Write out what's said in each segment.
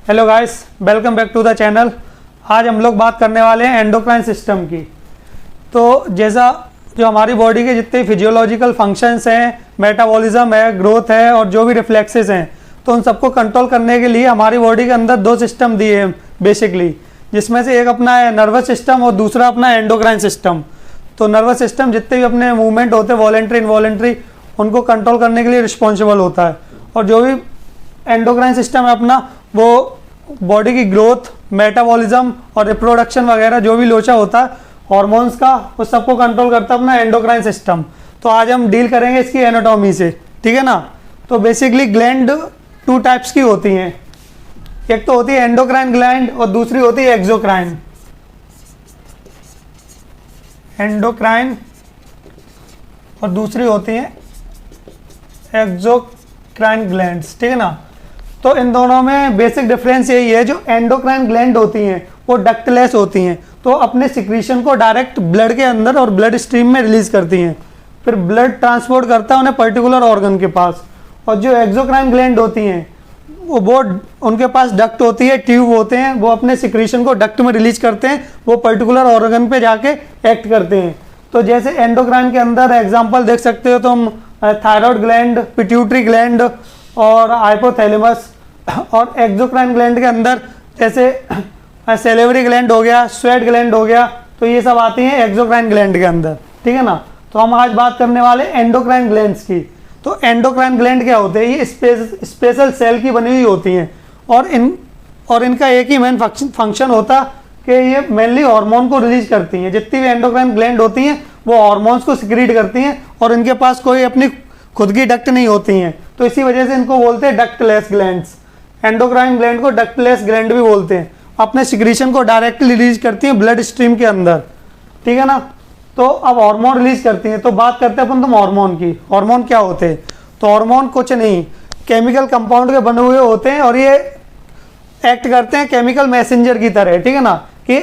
Hello guys, welcome back to the channel. आज हम लोग बात करने वाले हैं एंडोक्राइन सिस्टम की। तो जैसा जो हमारी बॉडी के जितने फिजियोलॉजिकल फंक्शंस हैं, मेटाबॉलिज्म है, ग्रोथ है और जो भी रिफ्लेक्सेस हैं, तो उन सबको कंट्रोल करने के लिए हमारी बॉडी के अंदर दो सिस्टम दिए हैं बेसिकली, जिसमें से एक अपना है नर्वस सिस्टम और दूसरा अपना एंडोक्राइन सिस्टम। तो नर्वस सिस्टम जितने भी अपने मूवमेंट होते हैं वॉलेंट्री इनवॉलेंट्री, उनको कंट्रोल करने के लिए रिस्पॉन्सिबल होता है। और जो भी एंडोक्राइन सिस्टम है अपना, वो बॉडी की ग्रोथ, मेटाबॉलिज्म और रिप्रोडक्शन वगैरह जो भी लोचा होता है हॉर्मोन्स का, उस सबको कंट्रोल करता है अपना एंडोक्राइन सिस्टम। तो आज हम डील करेंगे इसकी एनाटॉमी से, ठीक है ना। तो बेसिकली ग्लैंड टू टाइप्स की होती हैं, एक तो होती है एंडोक्राइन ग्लैंड और दूसरी होती है एक्सोक्राइन। एंडोक्राइन और दूसरी होती है एक्सोक्राइन ग्लैंड्स, ठीक है ना। तो इन दोनों में बेसिक डिफरेंस यही है, जो एंडोक्राइन ग्लैंड होती हैं वो डक्टलेस होती हैं, तो अपने सिक्रीशन को डायरेक्ट ब्लड के अंदर और ब्लड स्ट्रीम में रिलीज करती हैं, फिर ब्लड ट्रांसपोर्ट करता है उन्हें पर्टिकुलर ऑर्गन के पास। और जो एक्सोक्राइन ग्लैंड होती हैं वो उनके पास डक्ट होती है, ट्यूब होते हैं, वो अपने सिक्रीशन को डक्ट में रिलीज करते हैं, वो पर्टिकुलर ऑर्गन पे जाके एक्ट करते हैं। तो जैसे एंडोक्राइन के अंदर एग्जांपल देख सकते हो तुम, थायराइड ग्लैंड, पिट्यूटरी ग्लैंड और हाइपोथैलेमस। और एक्सोक्राइन ग्लैंड के अंदर जैसे सेलेवरी ग्लैंड हो गया, स्वेट ग्लैंड हो गया, तो ये सब आती हैं एक्सोक्राइन ग्लैंड के अंदर, ठीक है ना। तो हम आज बात करने वाले एंडोक्राइन ग्लैंड्स की। तो एंडोक्राइन ग्लैंड क्या होते हैं? ये स्पेशल सेल की बनी हुई होती हैं और इनका एक ही मेन फंक्शन होता कि ये मेनली हार्मोन को रिलीज करती हैं। जितनी भी एंडोक्राइन ग्लैंड होती हैं वो हार्मोन्स को सिक्रीट करती हैं और इनके पास कोई अपनी खुद की डक्ट नहीं होती हैं, तो इसी वजह से इनको बोलते हैं डक्टलेस ग्लैंड्स। एंडोक्राइन ग्लैंड को डक्टलेस ग्लैंड भी बोलते हैं। अपने सिक्रीशन को डायरेक्टली रिलीज करती हैं ब्लड स्ट्रीम के अंदर, ठीक है ना। तो अब हार्मोन रिलीज करती हैं, तो बात करते हैं अपन तुम हार्मोन की। हार्मोन क्या होते हैं? तो हार्मोन कुछ नहीं, केमिकल कंपाउंड के बने हुए होते हैं और ये एक्ट करते हैं केमिकल मैसेंजर की तरह, ठीक है ना, कि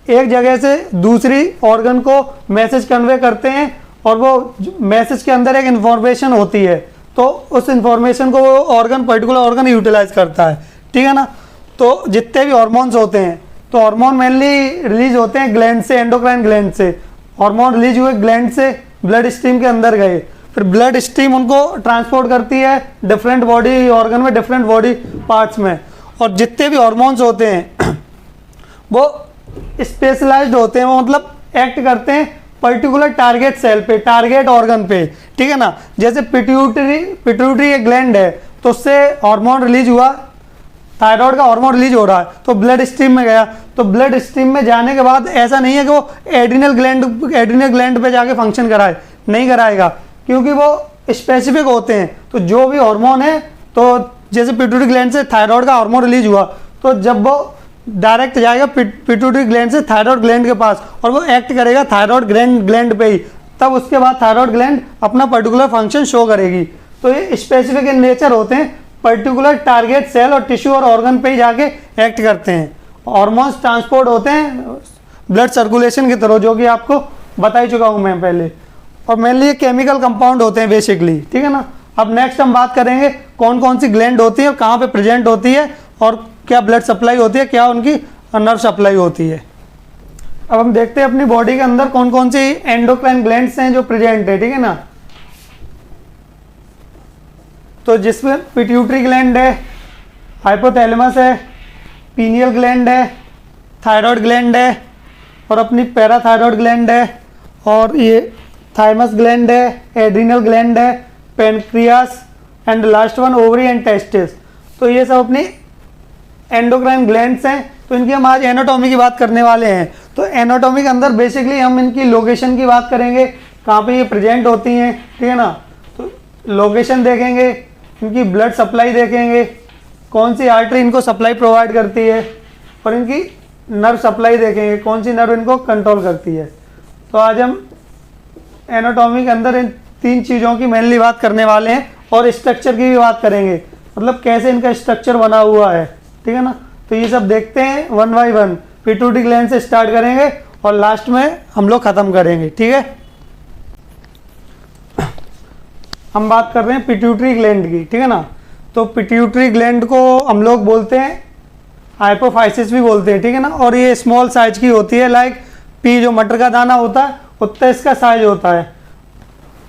एक जगह से दूसरी ऑर्गन को मैसेज कन्वे करते हैं और वो मैसेज के अंदर एक इंफॉर्मेशन होती है, तो उस इंफॉर्मेशन को वो ऑर्गन पर्टिकुलर ऑर्गन यूटिलाइज करता है, ठीक है ना। तो जितने भी हार्मोन्स होते हैं, तो हार्मोन मेनली रिलीज होते हैं ग्लैंड से, एंडोक्राइन ग्लैंड से। हार्मोन रिलीज हुए ग्लैंड से, ब्लड स्ट्रीम के अंदर गए, फिर ब्लड स्ट्रीम उनको ट्रांसपोर्ट करती है डिफरेंट बॉडी ऑर्गन में, डिफरेंट बॉडी पार्ट्स में। और जितने भी हार्मोन्स होते हैं वो स्पेशलाइज्ड होते हैं, वो मतलब एक्ट करते हैं पर्टिकुलर टारगेट सेल पे, टारगेट ऑर्गन पे, ठीक है ना। जैसे पिट्यूटरी एक ग्लैंड है, तो उससे हार्मोन रिलीज हुआ, थायराइड का हार्मोन रिलीज हो रहा है, तो ब्लड स्ट्रीम में गया। तो ब्लड स्ट्रीम में जाने के बाद ऐसा नहीं है कि वो एड्रिनल ग्लैंड पे जाके फंक्शन कराए, नहीं कराएगा, क्योंकि वो स्पेसिफिक होते हैं। तो जो भी हार्मोन है, तो जैसे पिट्यूटरी ग्लैंड से थायराइड का हार्मोन रिलीज हुआ, तो जब वो डायरेक्ट जाएगा पिट्यूटरी ग्लैंड से थायराइड ग्लैंड के पास और वो एक्ट करेगा थायराइड ग्लैंड पे ही, तब उसके बाद थायराइड ग्लैंड अपना पर्टिकुलर फंक्शन शो करेगी। तो ये स्पेसिफिक इन नेचर होते हैं, पर्टिकुलर टारगेट सेल और टिश्यू और ऑर्गन पे ही जाके एक्ट करते हैं। हार्मोन्स ट्रांसपोर्ट होते हैं ब्लड सर्कुलेशन की तरह, जो कि आपको बता ही चुका हूँ मैं पहले। और मेनली ये केमिकल कंपाउंड होते हैं बेसिकली, ठीक है ना। अब नेक्स्ट हम बात करेंगे कौन कौन सी ग्लैंड होती है और कहाँ पे प्रेजेंट होती है और क्या ब्लड सप्लाई होती है, क्या उनकी नर्व सप्लाई होती है। अब हम देखते हैं अपनी बॉडी के अंदर कौन कौन सी एंडोक्राइन ग्लैंड्स हैं जो प्रेजेंट है, ठीक है ना। तो जिसमें पिट्यूटरी ग्लैंड है, हाइपोथैलेमस है, पीनियल ग्लैंड है, थायराइड ग्लैंड है और अपनी पैराथायराइड ग्लैंड है, और ये थाइमस ग्लैंड है, एड्रिनल ग्लैंड है, pancreas and last one ovary and testis. तो ये सब अपनी एंडोक्राइन ग्लैंड्स हैं। तो इनकी हम आज एनाटॉमी की बात करने वाले हैं। तो एनाटॉमी के अंदर बेसिकली हम इनकी लोकेशन की बात करेंगे, कहाँ पे ये प्रेजेंट होती हैं, ठीक है ना। तो लोकेशन देखेंगे, इनकी ब्लड सप्लाई देखेंगे, कौन सी आर्टरी इनको सप्लाई प्रोवाइड करती है, और इनकी नर्व सप्लाई देखेंगे, कौन सी नर्व इनको कंट्रोल करती है। तो आज हम एनाटॉमी के अंदर इन तीन चीज़ों की मेनली बात करने वाले हैं और स्ट्रक्चर की भी बात करेंगे, मतलब कैसे इनका स्ट्रक्चर बना हुआ है, ठीक है ना। तो ये सब देखते हैं one by one. Pituitary gland से स्टार्ट करेंगे और लास्ट में हम लोग ख़त्म करेंगे, ठीक है। हम बात कर रहे हैं पिट्यूटरी ग्लैंड की, ठीक है ना। तो पिट्यूटरी ग्लैंड को हम लोग बोलते हैं हाइपोफाइसिस भी बोलते हैं, ठीक है ना। और ये स्मॉल साइज की होती है, लाइक पी जो मटर का दाना होता है उतना इसका साइज होता है।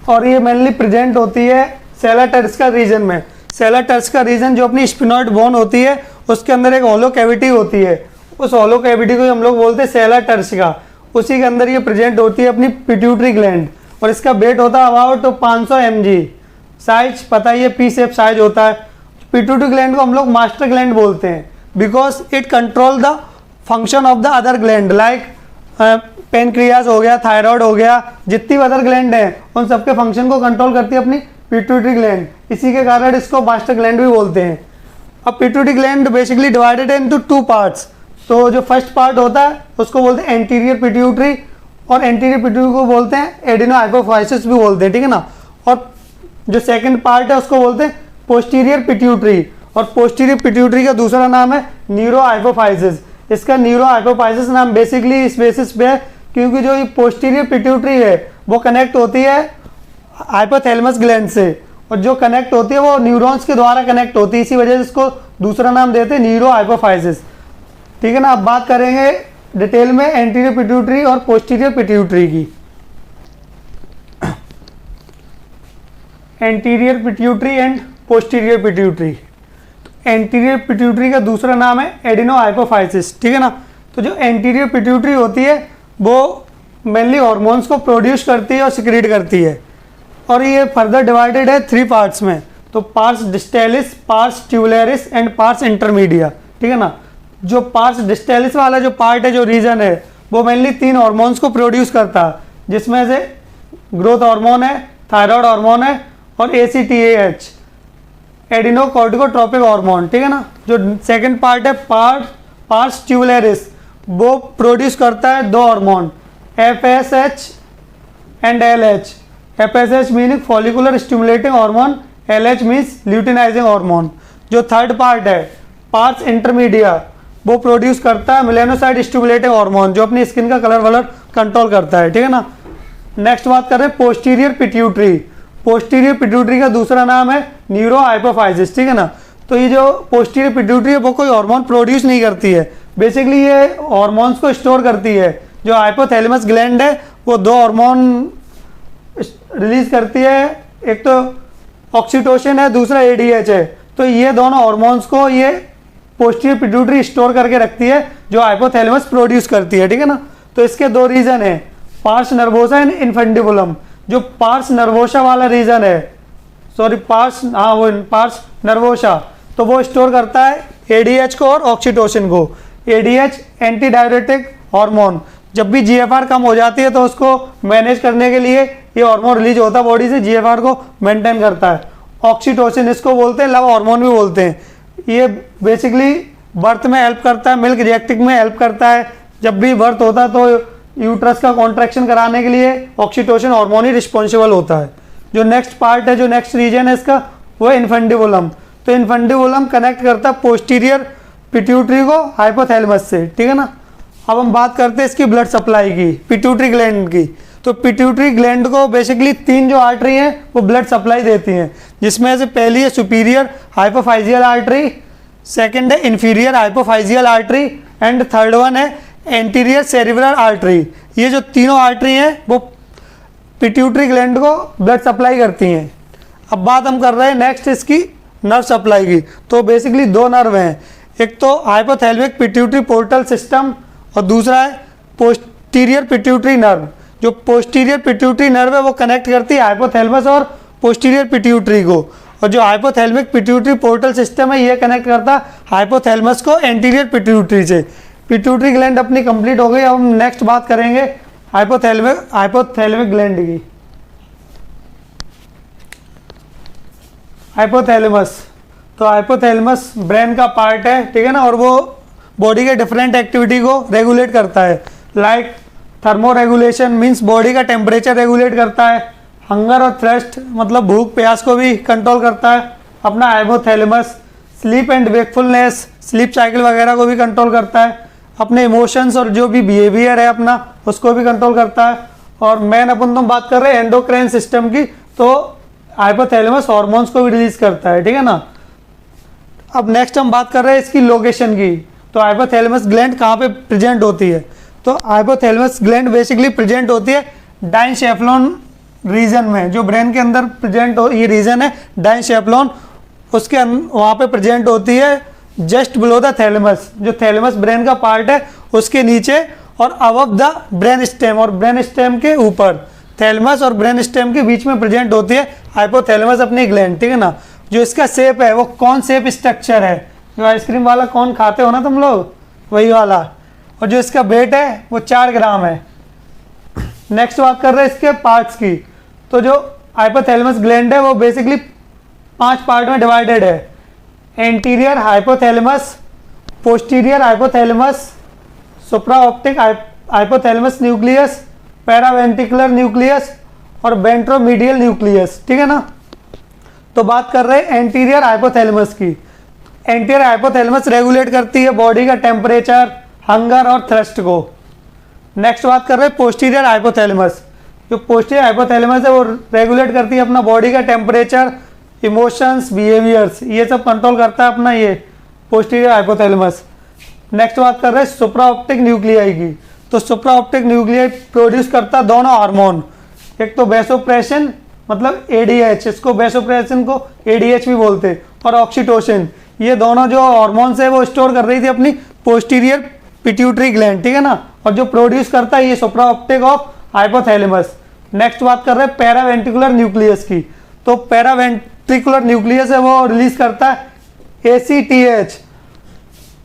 और ये मेनली प्रेजेंट होती है सेलर टर्स्का रीजन में। सेलर टर्स्का रीजन जो अपनी स्पिनॉइड बोन होती है उसके अंदर एक होलो कैविटी होती है, उस होलो कैविटी को हम लोग बोलते हैं सेलर टर्स्का। उसी के अंदर ये प्रेजेंट होती है अपनी पिट्यूटरी ग्लैंड, और इसका वेट होता है अबाउट 500 mg। साइज पता ही है, पी शेप साइज होता है। पिट्यूटरी ग्लैंड को हम लोग मास्टर ग्लैंड बोलते हैं because it control the function of the other gland, like pancreas हो गया, थायराइड हो गया, जितनी भी अदर ग्लैंड है उन सबके फंक्शन को कंट्रोल करती है अपनी पिट्यूटरी ग्लैंड। इसी के कारण इसको मास्टर ग्लैंड भी बोलते हैं। अब pituitary gland basically divided into 2 parts. तो जो फर्स्ट पार्ट होता है उसको बोलते हैं एंटीरियर पिट्यूटरी, और एंटीरियर पिट्यूटरी को बोलते हैं एडिनो हाइपोफाइसिस भी बोलते हैं, ठीक है ना। और जो सेकंड पार्ट है उसको बोलते हैं पोस्टीरियर पिट्यूटरी, और पोस्टीरियर पिट्यूटरी का दूसरा नाम है न्यूरो हाइपोफाइसिस। इसका न्यूरो हाइपोफाइसिस नाम बेसिकली इस बेसिस पे है क्योंकि जो ये पोस्टीरियर पिट्यूटरी है वो कनेक्ट होती है हाइपोथैलेमस ग्लैंड से, और जो कनेक्ट होती है वो न्यूरॉन्स के द्वारा कनेक्ट होती है, इसी वजह से इसको दूसरा नाम देते हैं न्यूरो हाइपोफाइसिस, ठीक है ना। अब बात करेंगे डिटेल में एंटीरियर पिट्यूटरी और पोस्टीरियर पिट्यूटरी की। Anterior pituitary and posterior pituitary. Anterior pituitary का दूसरा नाम है एडिनो हाइपोफाइसिस, ठीक है ना। तो जो एंटीरियर पिट्यूटरी होती है वो मेनली हार्मोन्स को प्रोड्यूस करती है और सिक्रीट करती है, और ये फर्दर डिवाइडेड है 3 पार्ट्स में। तो pars distalis, pars tubularis and pars intermedia, ठीक है ना। जो पार्स डिस्टेलिस वाला जो पार्ट है, जो रीजन है, वो मेनली 3 हार्मोन्स को प्रोड्यूस करता है, जिसमें से ग्रोथ हार्मोन है, थायराइड हार्मोन है और ACTAH एडिनोकॉर्टिकोट्रोपिक हार्मोन, ठीक है ना। जो सेकंड पार्ट है पार्स ट्यूबुलरिस, वो प्रोड्यूस करता है 2 hormone FSH and LH। FSH meaning follicular stimulating hormone, LH means luteinizing hormone. जो थर्ड पार्ट है पार्स इंटरमीडिया, वो प्रोड्यूस करता है मेलानोसाइट स्टिमुलेटिंग हार्मोन, जो अपनी स्किन का कलर वलर कंट्रोल करता है, ठीक है ना। नेक्स्ट बात कर रहे हैं पोस्टीरियर पिट्यूटरी। पोस्टीरियर पिट्यूटरी का दूसरा नाम है न्यूरो हाइपोफाइसिस, ठीक है ना। तो ये जो पोस्टीरियर पिट्यूटरी है वो कोई हार्मोन प्रोड्यूस नहीं करती है, बेसिकली ये हार्मोन्स को स्टोर करती है। जो हाइपोथैलेमस ग्लैंड है वो 2 हार्मोन रिलीज करती है, एक तो ऑक्सीटोसिन है, दूसरा ADH है। तो ये दोनों हार्मोन्स को ये पोस्टीरियर पिट्यूटरी स्टोर करके रखती है, जो हाइपोथैलेमस प्रोड्यूस करती है, ठीक है ना। तो इसके 2 रीजन है, पार्स नर्वोसा एंड इन्फेंडिबुलम। जो पार्स नर्वोसा वाला रीजन है, सॉरी पार्स नर्वोसा, तो वो स्टोर करता है ADH को और ऑक्सीटोसिन को। ADH एंटी डायरेटिक हार्मोन, जब भी GFR कम हो जाती है तो उसको मैनेज करने के लिए ये हार्मोन रिलीज होता है बॉडी से, GFR को मेंटेन करता है। ऑक्सीटोसिन इसको बोलते हैं लव हार्मोन भी बोलते हैं। ये बेसिकली बर्थ में हेल्प करता है, मिल्क रिएक्टिंग में हेल्प करता है। जब भी बर्थ होता है तो यूट्रस का कॉन्ट्रैक्शन कराने के लिए ऑक्सीटोसिन हार्मोन ही रिस्पॉन्सिबल होता है। जो नेक्स्ट पार्ट है, जो नेक्स्ट रीजन है इसका, वो है इन्फेंडिबुलम। तो इन्फेंडिबुलम कनेक्ट करता है पोस्टीरियर पिट्यूटरी को हाइपोथैलेमस से, ठीक है ना। अब हम बात करते हैं इसकी ब्लड सप्लाई की, पिट्यूटरी ग्लैंड की। तो पिट्यूटरी ग्लैंड को बेसिकली 3 जो आर्टरी हैं वो ब्लड सप्लाई देती हैं, जिसमें से पहली है सुपीरियर हाइपोफाइजियल आर्टरी, सेकंड है inferior hypophyseal artery and third one है एंटीरियर सेरिब्रल आर्टरी। ये जो तीनों आर्टरी हैं वो पिट्यूटरी ग्लैंड को ब्लड सप्लाई करती हैं। अब बात हम कर रहे हैं नेक्स्ट इसकी नर्व सप्लाई की। तो बेसिकली 2 नर्व हैं, एक तो हाइपोथैलेमिक पिट्यूटरी पोर्टल सिस्टम और दूसरा है पोस्टीरियर पिट्यूटरी नर्व। जो पोस्टीरियर पिट्यूटरी नर्व है वो कनेक्ट करती है हाइपोथैलेमस और पोस्टीरियर पिट्यूटरी को, और जो हाइपोथैलेमिक पिट्यूटरी पोर्टल सिस्टम है ये कनेक्ट करता है हाइपोथैलेमस को एंटीरियर पिट्यूटरी से। पिट्यूटरी ग्लैंड अपनी कंप्लीट हो गई। अब हम नेक्स्ट बात करेंगे हाइपोथैलेमिक ग्लैंड की। हाइपोथैलेमस, तो हाइपोथैलेमस ब्रेन का पार्ट है, ठीक है ना, और वो बॉडी के डिफरेंट एक्टिविटी को रेगुलेट करता है, like thermo regulation means body का टेम्परेचर रेगुलेट करता है, हंगर और थ्रस्ट मतलब भूख प्यास को भी कंट्रोल करता है अपना hypothalamus, sleep and wakefulness sleep cycle वगैरह को भी कंट्रोल करता है, अपने इमोशंस और जो भी बिहेवियर है अपना उसको भी कंट्रोल करता है। और मेन अपन तो बात कर रहे हैं एंडोक्राइन सिस्टम की, तो हाइपोथैलेमस हार्मोन्स को भी रिलीज करता है, ठीक है ना। अब नेक्स्ट हम बात कर रहे हैं इसकी लोकेशन की। तो हाइपोथैलेमस ग्लैंड कहाँ पे प्रेजेंट होती है? तो हाइपोथैलेमस ग्लैंड बेसिकली प्रेजेंट होती है डाइनसेफ्लॉन रीजन में, जो ब्रेन के अंदर प्रेजेंट हो, ये रीजन है डाइनसेफ्लॉन, उसके वहाँ पे प्रेजेंट होती है जस्ट बिलो द थैलेमस। जो थैलेमस ब्रेन का पार्ट है उसके नीचे और अबव द ब्रेन स्टेम, और ब्रेन स्टेम के ऊपर, थैलेमस और ब्रेन स्टेम के बीच में प्रेजेंट होती है हाइपोथैलेमस अपनी ग्लैंड, ठीक है ना। जो इसका शेप है वो कौन शेप स्ट्रक्चर है, जो आइसक्रीम वाला कौन खाते हो ना तुम लोग, वही वाला। और जो इसका वेट है वो 4 ग्राम है। नेक्स्ट बात कर रहे हैं इसके पार्ट्स की। तो जो हाइपोथैलेमस ग्लैंड है वो बेसिकली 5 पार्ट में डिवाइडेड है। Anterior hypothalamus, posterior hypothalamus, supraoptic hypothalamus nucleus, paraventricular nucleus और वेंट्रोमीडियल न्यूक्लियस, ठीक है ना। तो बात कर रहे हैं एंटीरियर हाइपोथैलेमस की। एंटीरियर हाइपोथैलेमस रेगुलेट करती है बॉडी का टेम्परेचर, हंगर और थ्रस्ट को। नेक्स्ट बात कर रहे हैं पोस्टीरियर हाइपोथैलेमस। जो पोस्टीरियर हाइपोथैलेमस है वो रेगुलेट करती है अपना बॉडी का टेम्परेचर, इमोशंस, बिहेवियर्स, ये सब कंट्रोल करता है अपना ये पोस्टीरियर हाइपोथैलेमस। नेक्स्ट बात कर रहे हैं सुप्राऑप्टिक न्यूक्लियाई की। तो सुप्राऑप्टिक न्यूक्लियाई प्रोड्यूस करता है दोनों हार्मोन, एक तो वैसोप्रेसिन मतलब एडीएच, इसको वैसोप्रेसिन को एडीएच भी बोलते हैं, और ऑक्सीटोसिन। ये दोनों जो हार्मोन्स है वो स्टोर कर रही थी अपनी पोस्टीरियर पिट्यूटरी ग्लैंड, ठीक है ना। और जो प्रोड्यूस करता है ये सुप्राऑप्टिक ऑफ हाइपोथैलेमस। नेक्स्ट बात कर रहे हैं पैरावेंट्रिकुलर न्यूक्लियस की। तो पैरावेंट्रिकुलर न्यूक्लियस है वो रिलीज करता है एसीटीएच,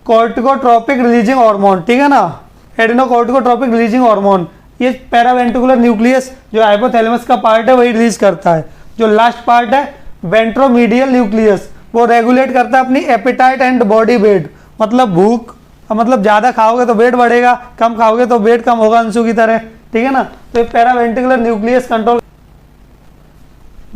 कॉर्टिकोट्रोपिक रिलीजिंग हार्मोन, ठीक है ना, एडेनोकॉर्टिकोट्रोपिक रिलीजिंग हार्मोन। ये पैरावेंट्रिकुलर न्यूक्लियस जो हाइपोथैलेमस का पार्ट है वही रिलीज करता है। जो लास्ट पार्ट है वेंट्रोमीडियल न्यूक्लियस, वो रेगुलेट करता है अपनी एपेटाइट एंड बॉडी वेट, मतलब भूख, मतलब ज़्यादा खाओगे तो वेट बढ़ेगा, कम खाओगे तो वेट कम होगा, अंशु की तरह, ठीक है ना। तो ये paraventricular nucleus control.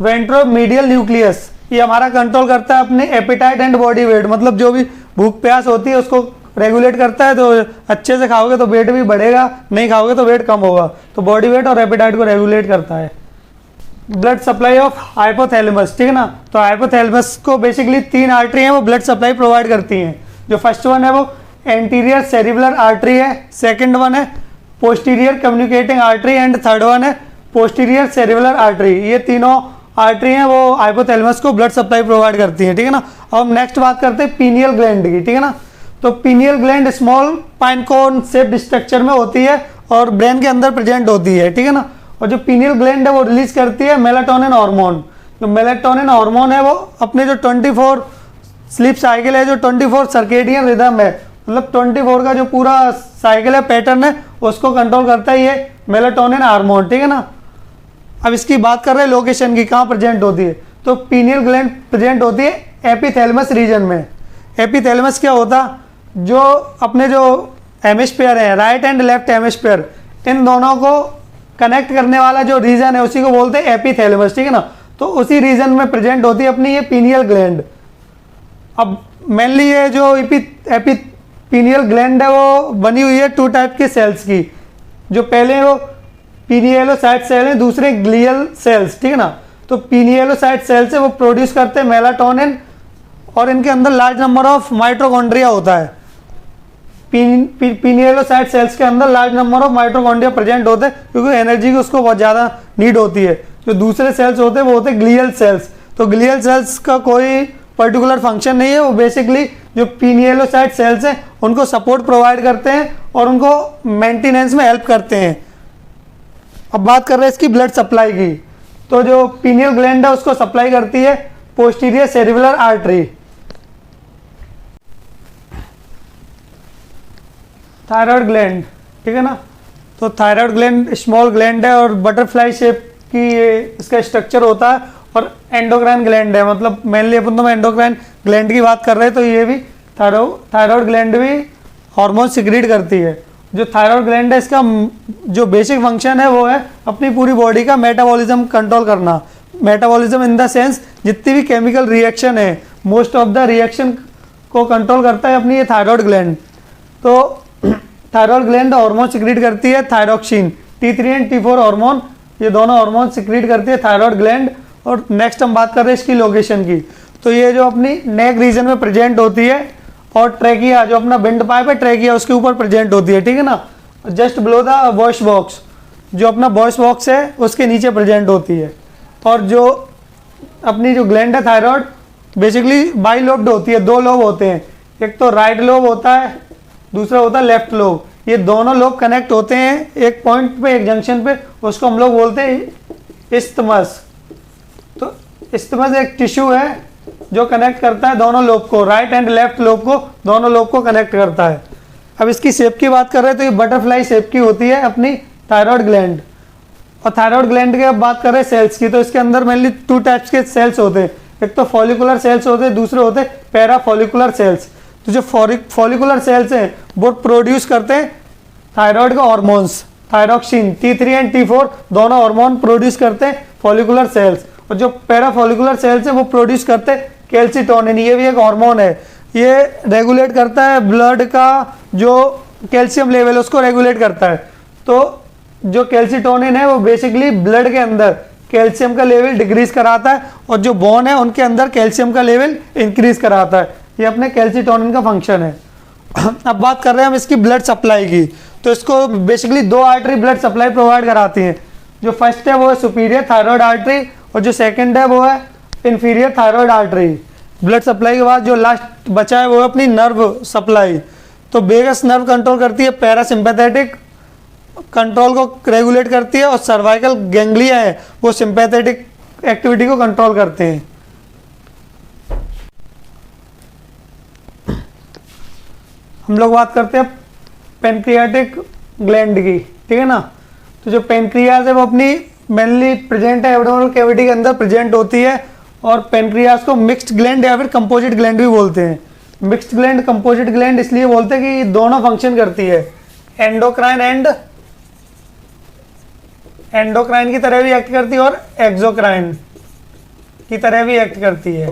Ventromedial nucleus ये हमारा कंट्रोल करता है अपने एपेटाइट एंड बॉडी वेट, मतलब जो भी भूख प्यास होती है उसको रेगुलेट करता है। तो अच्छे से खाओगे तो वेट भी बढ़ेगा, नहीं खाओगे तो वेट कम होगा। तो बॉडी वेट और एपेटाइट को रेगुलेट करता है। ब्लड सप्लाई ऑफ हाइपोथैलेमस, ठीक है ना। तो हाइपोथैलेमस को बेसिकली 3 आर्टरी हैं वो ब्लड सप्लाई प्रोवाइड करती हैं। जो फर्स्ट वन है वो एंटीरियर सेरिबुलर आर्टरी है, सेकंड वन है posterior communicating artery and third one है पोस्टीरियर सेरिबुलर आर्टरी। ये तीनों आर्टरी हैं वो हाइपोथैलेमस को ब्लड सप्लाई प्रोवाइड करती हैं, ठीक है ना। अब हम नेक्स्ट बात करते हैं पीनियल ग्लैंड की, ठीक है ना। तो pineal gland small pinecone shaped structure में होती है और ब्रेन के अंदर प्रेजेंट होती है, ठीक है ना। और जो पीनियल ग्लैंड है वो रिलीज करती है मेलाटोनिन हार्मोन। जो मेलाटोनिन हार्मोन है वो अपने जो 24 स्लीप साइकिल है, जो 24 सर्केडियन रिदम है, मतलब 24 का जो पूरा साइकिल है, पैटर्न है, उसको कंट्रोल करता है ये मेलाटोनिन हार्मोन, ठीक है ना। अब इसकी बात कर रहे हैं लोकेशन की, कहाँ प्रेजेंट होती है। तो पीनियल ग्लैंड प्रेजेंट होती है एपिथैलेमस रीजन में। एपिथैलेमस क्या होता, जो अपने जो हेमिस्फीयर है, राइट एंड लेफ्ट हेमिस्फीयर, इन दोनों को कनेक्ट करने वाला जो रीजन है उसी को बोलते हैं एपिथैलेमस, ठीक है ना। तो उसी रीजन में प्रेजेंट होती है अपनी ये पीनियल ग्लैंड। अब मेनली ये जो पीनियल ग्लैंड है वो बनी हुई है 2 टाइप के सेल्स की। जो पहले वो पीनियलोसाइट सेल है, दूसरे ग्लियल सेल्स, ठीक है ना। तो पीनियलोसाइट सेल्स है वो प्रोड्यूस करते हैं मेलाटोनिन, और इनके अंदर लार्ज नंबर ऑफ माइटोकॉन्ड्रिया होता है। पीनियलोसाइट सेल्स के अंदर large number of mitochondria present होते हैं, क्योंकि एनर्जी की उसको बहुत ज़्यादा नीड होती है। जो दूसरे सेल्स होते हैं वो होते हैं ग्लियल सेल्स। तो ग्लियल सेल्स का कोई पर्टिकुलर फंक्शन नहीं है, वो बेसिकली जो पीनियलोसाइट सेल्स हैं उनको सपोर्ट प्रोवाइड करते हैं और उनको मेंटेनेंस में हेल्प करते हैं। अब बात कर रहे हैं इसकी ब्लड सप्लाई की। तो जो पीनियल ग्लैंड है उसको सप्लाई करती है posterior cerebellar artery. Thyroid gland, ठीक है ना। तो थायराइड ग्लैंड स्मॉल ग्लैंड है और बटरफ्लाई शेप की इसका स्ट्रक्चर होता है, और एंडोक्राइन ग्लैंड है, मतलब मेनली अपन तो एंडोक्राइन ग्लैंड की बात कर रहे हैं। तो ये भी थायराइड ग्लैंड भी हार्मोन सिक्रीट करती है। जो थायराइड ग्लैंड है इसका जो बेसिक फंक्शन है वो है अपनी पूरी बॉडी का मेटाबॉलिज्म कंट्रोल करना। मेटाबॉलिज्म इन द सेंस जितनी भी केमिकल रिएक्शन है, मोस्ट ऑफ द रिएक्शन को कंट्रोल करता है अपनी ये थायराइड ग्लैंड। तो थायराइड ग्लैंड हार्मोन सिक्रीट करती है thyroxine, T3 and T4 hormone, ये दोनों हार्मोन सिक्रीट करती है थायराइड ग्लैंड। और नेक्स्ट हम बात कर रहे हैं इसकी लोकेशन की। तो ये जो अपनी नेक रीजन में प्रेजेंट होती है और ट्रेकिया जो अपना विंड पाइप है, ट्रेकिया उसके ऊपर प्रेजेंट होती है, ठीक है ना। Just below the voice box, जो अपना वॉइस बॉक्स है उसके नीचे प्रेजेंट होती है। और जो अपनी जो ग्लैंड है थायराइड बेसिकली बाई लोब्ड होती है, 2 लोब होते हैं, एक तो राइट लोब होता है, दूसरा होता है लेफ्ट लोब। ये दोनों लोब कनेक्ट होते हैं एक पॉइंट पे, एक जंक्शन पे, उसको हम लोग बोलते हैं इस्थमस। तो इस्थमस एक टिश्यू है जो कनेक्ट करता है दोनों लोब को, राइट एंड लेफ्ट लोब को, दोनों लोब को कनेक्ट करता है। अब इसकी शेप की बात कर रहे हैं तो ये बटरफ्लाई शेप की होती है अपनी थायराइड ग्लैंड। और थायराइड ग्लैंड की अब बात कर रहे हैं सेल्स की, तो इसके अंदर मेनली 2 टाइप्स के सेल्स होते हैं, एक तो फॉलिकुलर सेल्स होते हैं, दूसरे होते हैं पैरा फॉलिकुलर सेल्स। तो जो फॉलिकुलर सेल्स हैं वो प्रोड्यूस करते हैं थायराइड का hormones, thyroxine, T3 and T4 दोनों हार्मोन प्रोड्यूस करते हैं फॉलिकुलर सेल्स। और जो पैरा फॉलिकुलर सेल्स है वो प्रोड्यूस करते हैं कैल्सिटोनिन, ये भी एक हार्मोन है, ये रेगुलेट करता है ब्लड का जो कैल्शियम लेवल उसको रेगुलेट करता है। तो जो कैल्सिटोनिन है वो बेसिकली ब्लड के अंदर कैल्शियम का लेवल डिक्रीज कराता है, और जो बोन है उनके अंदर कैल्शियम का लेवल इंक्रीज कराता है। ये अपने कैल्सिटोनिन का फंक्शन है। अब बात कर रहे हैं हम इसकी ब्लड सप्लाई की, तो इसको basically 2 artery blood supply provide कराती हैं। जो फर्स्ट है वो है सुपीरियर थायराइड आर्टरी, और जो सेकंड है वो है inferior thyroid artery. Blood supply के बाद जो लास्ट बचा है वो है अपनी नर्व सप्लाई। तो वेगस नर्व कंट्रोल करती है, पैरासिम्पैथेटिक कंट्रोल को रेगुलेट करती है, और सर्वाइकल गैंग्लिया है वो सिंपैथेटिक एक्टिविटी को कंट्रोल करते हैं। हम लोग बात करते हैं पेनक्रियाटिक ग्लैंड की, ठीक है ना। तो जो पेनक्रियाज है वो अपनी मेनली प्रेजेंट है एब्डोमिनल कैविटी के अंदर प्रेजेंट होती है, और पेनक्रियाज को मिक्स्ड ग्लैंड या फिर कंपोजिट ग्लैंड भी बोलते हैं। मिक्स्ड ग्लैंड, कंपोजिट ग्लैंड इसलिए बोलते हैं कि दोनों फंक्शन करती है, एंडोक्राइन की तरह भी एक्ट करती है और एक्सोक्राइन की तरह भी एक्ट करती है।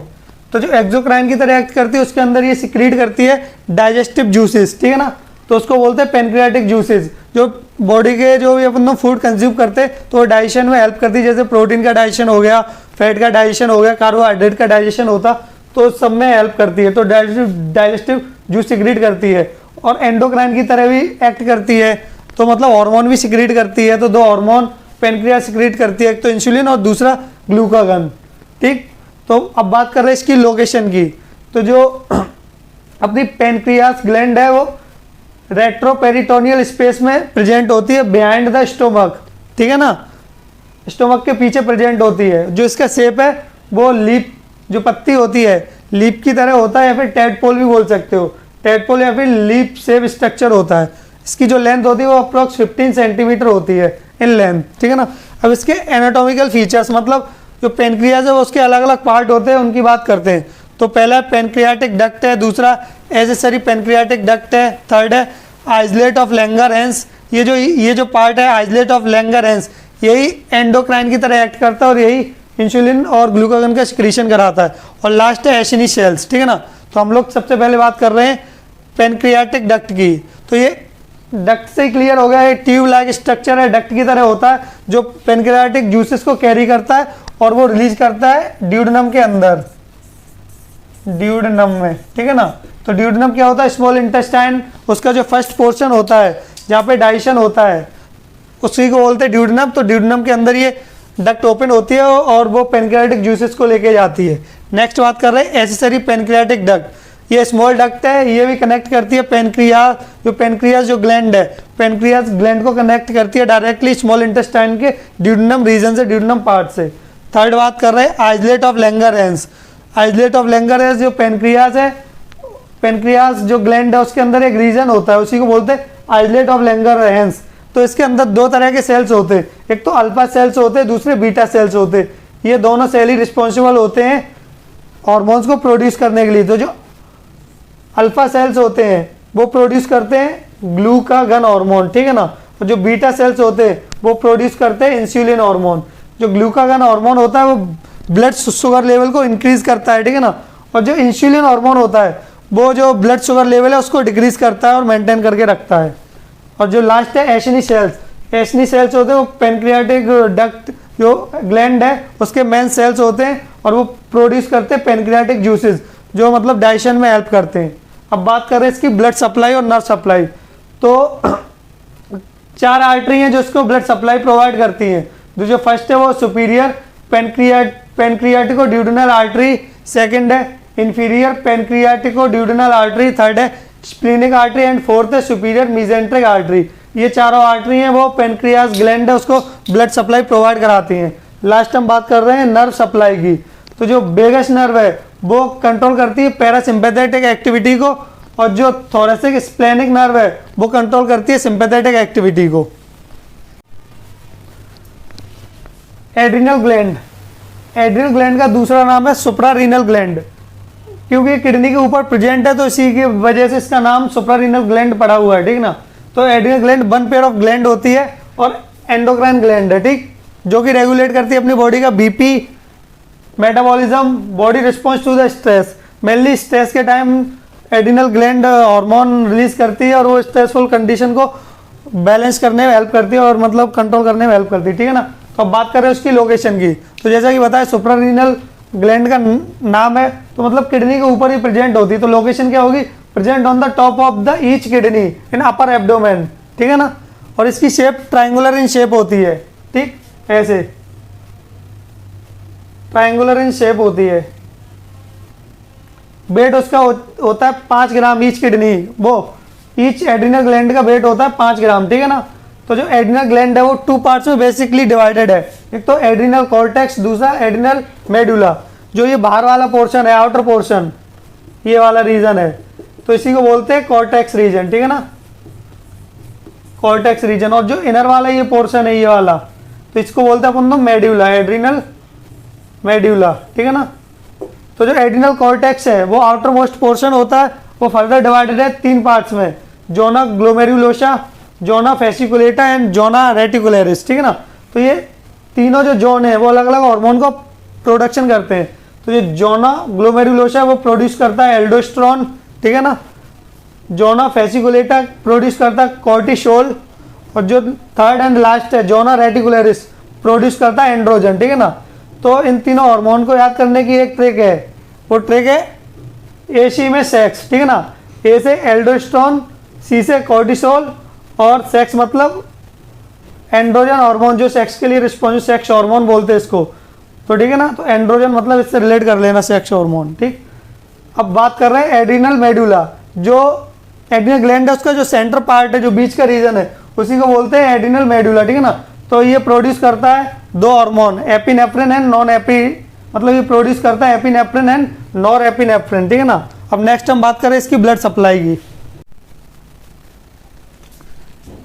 तो जो एक्सोक्राइन की तरह एक्ट करती है उसके अंदर ये सिक्रीट करती है डाइजेस्टिव जूसेस, ठीक है ना। तो उसको बोलते हैं पेनक्रियाटिक जूसेस, जो बॉडी के जो भी अपन फूड कंज्यूम करते हैं तो डाइजेशन में हेल्प करती है, जैसे प्रोटीन का डाइजेशन हो गया, फैट का डाइजेशन हो गया, कार्बोहाइड्रेट का डाइजेशन होता, तो सब में हेल्प करती है। तो डाइजेस्टिव जूस सिक्रीट करती है, और एंडोक्राइन की तरह भी एक्ट करती है, तो मतलब हार्मोन भी सिक्रीट करती है। तो 2 हार्मोन पेनक्रियास सिक्रीट करती है, एक तो इंसुलिन और दूसरा ग्लूकागन, ठीक। तो अब बात कर रहे हैं इसकी लोकेशन की, तो जो अपनी पेनक्रियास ग्लैंड है वो रेट्रोपेरिटोनियल स्पेस में प्रेजेंट होती है, बिहाइंड द स्टोमक, ठीक है ना, स्टोमक के पीछे प्रेजेंट होती है। जो इसका शेप है वो लीप, जो पत्ती होती है लीप की तरह होता है, या फिर टेडपोल भी बोल सकते हो, टेडपोल या फिर लीप शेप स्ट्रक्चर होता है। इसकी जो लेंथ होती है वो अप्रोक्स 15 सेंटीमीटर होती है इन लेंथ, ठीक है ना। अब इसके एनाटॉमिकल फीचर्स, मतलब जो पेनक्रियाज है वो उसके अलग अलग पार्ट होते हैं, उनकी बात करते हैं। तो पहला पेनक्रियाटिक डक्ट है, दूसरा एसेसरी पेनक्रियाटिक डक्ट है, थर्ड है आइसलेट ऑफ लैंगरहैंस। ये जो पार्ट है आइसलेट ऑफ लैंगरहैंस, यही एंडोक्राइन की तरह एक्ट करता है और यही इंसुलिन और ग्लूकागन का सिक्रीशन कराता है। और लास्ट है एशनी सेल्स, ठीक है ना। तो हम लोग सबसे पहले बात कर रहे हैं पेनक्रियाटिक डक्ट की। तो ये डक्ट से ही क्लियर हो गया, ये ट्यूब लाइक स्ट्रक्चर है, डक्ट की तरह होता है, जो पेनक्रियाटिक जूसेस को कैरी करता है और वो रिलीज करता है ड्यूडेनम के अंदर, ड्यूडेनम में, ठीक है ना। तो ड्यूडेनम क्या होता है, स्मॉल इंटेस्टाइन, उसका जो फर्स्ट पोर्शन होता है जहाँ पे डाइजेशन होता है उसी को बोलते हैं ड्यूडेनम। तो ड्यूडेनम के अंदर ये डक्ट ओपन होती है और वो पेनक्रियाटिक जूसेस को लेके जाती है। नेक्स्ट बात कर रहे हैं एसेसरी पेनक्रियाटिक डक्ट। ये स्मॉल डक्ट है, ये भी कनेक्ट करती है पेनक्रियास जो ग्लैंड है, पेनक्रियास ग्लैंड को कनेक्ट करती है डायरेक्टली स्मॉल इंटेस्टाइन के ड्यूडेनम रीजन से, ड्यूडेनम पार्ट से। थर्ड बात कर रहे हैं islet of Langerhans. Islet of Langerhans जो पेनक्रियास है, पेनक्रियास जो ग्लैंड है उसके अंदर एक रीजन होता है, उसी को बोलते हैं आइसलेट ऑफ लैंगरहैंस। तो इसके अंदर 2 तरह के सेल्स होते हैं, एक तो अल्फा सेल्स होते हैं, दूसरे बीटा सेल्स होते हैं। ये दोनों सेल ही रिस्पॉन्सिबल होते हैं हॉर्मोन्स को प्रोड्यूस करने के लिए। तो जो अल्फा सेल्स होते हैं वो प्रोड्यूस करते हैं ग्लूकागन हार्मोन, ठीक है ना। और जो बीटा सेल्स होते हैं वो प्रोड्यूस करते हैं इंसुलिन हार्मोन। जो ग्लूकागन हार्मोन होता है वो ब्लड शुगर लेवल को इंक्रीज करता है, ठीक है ना। और जो इंसुलिन हार्मोन होता है वो जो ब्लड शुगर लेवल है उसको डिक्रीज करता है और मेंटेन करके रखता है। और जो लास्ट है एशनी सेल्स, एशनी सेल्स होते हैं वो पेनक्रियाटिक डक्ट जो ग्लैंड है उसके मेन सेल्स होते हैं और वो प्रोड्यूस करते हैं पेनक्रियाटिक जूसेस जो मतलब डाइजेशन में हेल्प करते हैं। अब बात करें इसकी ब्लड सप्लाई और नर्व सप्लाई, तो 4 आर्टरी हैं जो इसको ब्लड सप्लाई प्रोवाइड करती हैं। जो फर्स्ट है वो सुपीरियर पेनक्रियाटिको ड्यूडेनल आर्टरी, सेकंड है इंफीरियर पेनक्रियाटिको ड्यूडेनल आर्टरी, थर्ड है स्प्लीनिक आर्टरी एंड फोर्थ है सुपीरियर मीजेंट्रिक आर्टरी। ये चारों आर्टरी हैं वो पेनक्रियास ग्लैंड है उसको ब्लड सप्लाई प्रोवाइड कराती हैं। लास्ट हम बात कर रहे हैं नर्व सप्लाई की, तो जो वेगस नर्व है वो कंट्रोल करती है पैरासिम्पैथेटिक एक्टिविटी को, और जो थोरेसिक स्प्लेनिक नर्व है वो कंट्रोल करती है सिंपैथेटिक एक्टिविटी को। एड्रिनल ग्लैंड, एड्रिनल ग्लैंड का दूसरा नाम है सुप्रारीनल ग्लैंड, क्योंकि किडनी के ऊपर प्रेजेंट है तो इसी की वजह से इसका नाम सुप्रारीनल ग्लैंड पड़ा हुआ है, ठीक ना। तो adrenal gland 1 pair of gland होती है और एंडोक्राइन ग्लैंड है, ठीक, जो कि रेगुलेट करती है अपनी बॉडी का BP, metabolism, body response to the stress. Mainly stress के time adrenal gland hormone release करती है और वो स्ट्रेसफुल कंडीशन को बैलेंस करने में हेल्प करती है और मतलब कंट्रोल करने में हेल्प करती है, ठीक है ना। तो अब बात करें उसकी लोकेशन की, तो जैसा कि बताया सुप्रारीनल ग्लैंड का नाम है तो मतलब किडनी के ऊपर ही प्रेजेंट होती है, तो लोकेशन क्या होगी, present on the top of the each kidney in upper abdomen, ठीक है ना। और इसकी शेप ट्राइंगुलर इन शेप होती है, ठीक, ऐसे ट्राइंगुलर इन शेप होती है। वेट उसका होता है 5 ग्राम ईच किडनी, वो ईच एड्रिनल ग्लैंड का वेट होता है 5 ग्राम, ठीक है ना। तो जो एड्रिनल ग्लैंड है वो 2 पार्ट्स में बेसिकली डिवाइडेड है, एक तो एड्रिनल कॉर्टेक्स, दूसरा एड्रिनल मेडुला। जो ये बाहर वाला पोर्शन है, आउटर पोर्शन, ये वाला रीजन है, तो इसी को बोलते हैं कॉर्टेक्स रीजन, ठीक है ना, कॉर्टेक्स रीजन। और जो इनर वाला ये पोर्शन है, ये वाला, तो इसको बोलते हैं अपन मेड्यूला, एड्रिनल मेड्यूला, ठीक है ना। तो जो एड्रिनल कॉर्टेक्स है वो आउटर मोस्ट पोर्शन होता है, वो फर्दर डिवाइडेड है 3 पार्ट्स में, zona glomerulosa, zona fasciculata and zona reticularis, ठीक है ना। तो ये तीनों जो जोन है वो अलग अलग हार्मोन को प्रोडक्शन करते हैं। तो ये जोना ग्लोमेरुलोसा वो प्रोड्यूस करता है एल्डोस्टेरोन, ठीक है ना। जोना फेसिकुलेटा प्रोड्यूस करता है कॉर्टिसोल, और जो थर्ड एंड लास्ट है जोना रेटिकुलरिस प्रोड्यूस करता है एंड्रोजन, ठीक है ना। तो इन तीनों हार्मोन को याद करने की एक ट्रिक है, वो ट्रिक है AC में सेक्स, ठीक है ना। A से एल्डोस्टेरोन, C से कॉर्टिसोल, और सेक्स मतलब एंड्रोजन हार्मोन जो सेक्स के लिए रिस्पॉन्सिव, सेक्स हार्मोन बोलते हैं इसको, तो ठीक है ना। तो एंड्रोजन मतलब इससे रिलेट कर लेना सेक्स हार्मोन, ठीक। अब बात कर रहे हैं एड्रिनल मेडुला, जो एड्रिनल ग्लैंड है उसका जो सेंटर पार्ट है, जो बीच का रीजन है, उसी को बोलते हैं एड्रिनल मेडुला, ठीक है ना। तो ये प्रोड्यूस करता है 2 hormone, epinephrine and non AP, मतलब ये प्रोड्यूस करता है एपिनेफ्रिन एंड नॉर एपिनेफ्रिन, ठीक है ना। अब नेक्स्ट हम बात करें इसकी ब्लड सप्लाई की।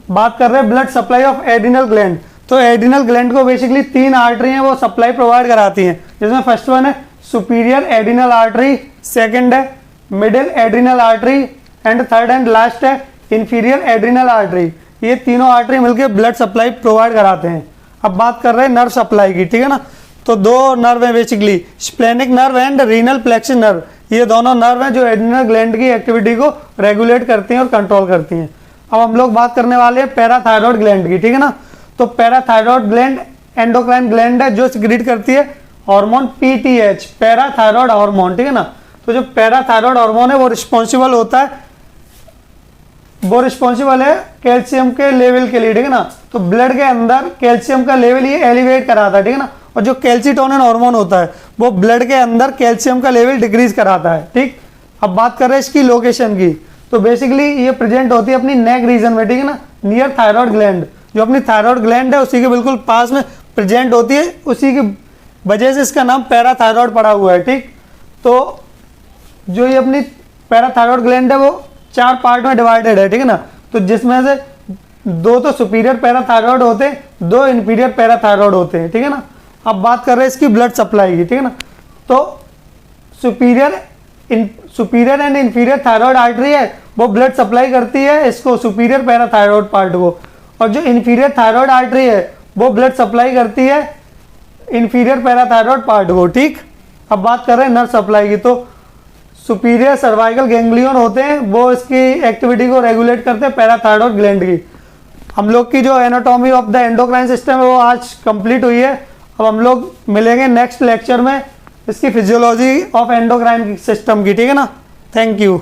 बात कर रहे हैं blood supply of adrenal gland. तो एड्रिनल ग्लैंड को बेसिकली 3 आर्टरी हैं वो सप्लाई प्रोवाइड कराती हैं, जिसमें फर्स्ट वन है सुपीरियर एड्रिनल आर्टरी, सेकंड है middle adrenal artery and third and last है इंफीरियर एड्रिनल आर्टरी। ये तीनों आर्टरी मिलकर ब्लड सप्लाई प्रोवाइड कराते हैं। अब बात कर रहे हैं नर्व सप्लाई की, ठीक है ना। तो 2 नर्व हैं basically, splenic nerve and renal plexus nerve. ये दोनों नर्व हैं जो एड्रिनल ग्लैंड की एक्टिविटी को रेगुलेट करती हैं और कंट्रोल करती हैं। अब हम लोग बात करने वाले हैं पैराथायरॉयड ग्लैंड की, ठीक है ना। तो पैराथायरॉयड ग्लैंड एंडोक्राइन ग्लैंड है जो सिक्रीट करती है हार्मोन PTH, पैराथायरॉयड हार्मोन, ठीक है ना। तो जो पैराथायरॉयड हार्मोन है वो रिस्पॉन्सिबल होता है, वो रिस्पॉन्सिबल है कैल्शियम के लेवल के लिए, ठीक है ना। तो ब्लड के अंदर कैल्शियम का लेवल ये एलिवेट कराता है, ठीक है ना। और जो कैल्सिटोनिन हार्मोन होता है वो ब्लड के अंदर कैल्शियम का लेवल डिक्रीज कराता है, ठीक। अब बात कर रहे हैं इसकी लोकेशन की, तो बेसिकली ये प्रेजेंट होती है अपनी नेक रीजन में, ठीक है ना, नियर थायराइड ग्लैंड। जो अपनी थायराइड ग्लैंड है उसी के बिल्कुल पास में प्रेजेंट होती है, उसी की वजह से इसका नाम पैराथायरॉयड पड़ा हुआ है, ठीक। तो जो ये अपनी पैराथायरॉयड ग्लैंड है वो 4 पार्ट में डिवाइडेड है, ठीक है ना। तो जिसमें से 2 तो सुपीरियर पैराथायरॉयड होते हैं, 2 इंफीरियर पैराथायरॉयड होते हैं, ठीक है ना। अब बात कर रहे हैं इसकी ब्लड सप्लाई की, ठीक है ना। तो superior and inferior thyroid artery है वो ब्लड सप्लाई करती है इसको, सुपीरियर पैराथायरॉयड पार्ट को, और जो इंफीरियर थायराइड आर्टरी है वो ब्लड सप्लाई करती है इंफीरियर पैराथायरॉयड पार्ट को, ठीक। अब बात कर रहे हैं नर्व सप्लाई की, तो सुपीरियर सर्वाइकल गैंग्लियन होते हैं वो इसकी एक्टिविटी को रेगुलेट करते हैं पैराथायरॉयड ग्लैंड की। हम लोग की जो anatomy of the endocrine system है वो आज कंप्लीट हुई है। अब हम लोग मिलेंगे नेक्स्ट लेक्चर में इसकी फिजियोलॉजी ऑफ एंडोक्राइन सिस्टम की, ठीक है ना। Thank you.